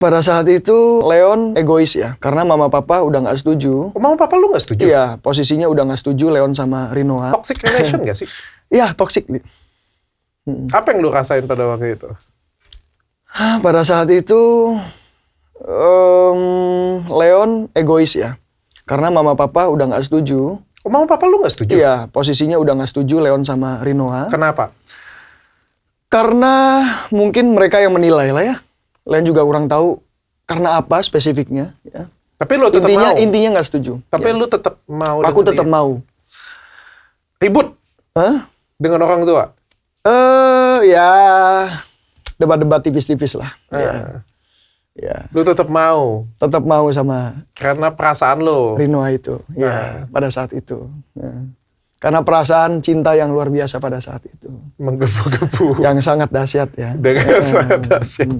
Pada saat itu Leon egois ya, karena mama papa udah nggak setuju. Mama papa lu nggak setuju? Iya, posisinya udah nggak setuju Leon sama Rinoa. Toxic relation nggak sih? Iya, toxic. Apa yang lu rasain pada waktu itu? Pada saat itu Leon egois ya, karena mama papa udah nggak setuju. Mama papa lu nggak setuju? Iya, posisinya udah nggak setuju Leon sama Rinoa. Kenapa? Karena mungkin mereka yang menilai lah ya. Leon juga kurang tahu karena apa spesifiknya. Ya. Tapi lu tetap mau? Intinya nggak setuju. Tapi ya. lu tetap mau? Aku tetap mau. Ribut? Hah? Dengan orang tua? Ya debat-debat tipis-tipis lah. Ya. Lu tetap mau? Tetap mau sama. Karena perasaan lu? Rinoa itu. Ya, pada saat itu. Ya. Karena perasaan cinta yang luar biasa pada saat itu. Menggebu-gebu. Yang sangat dahsyat ya. Dengan sangat dahsyat.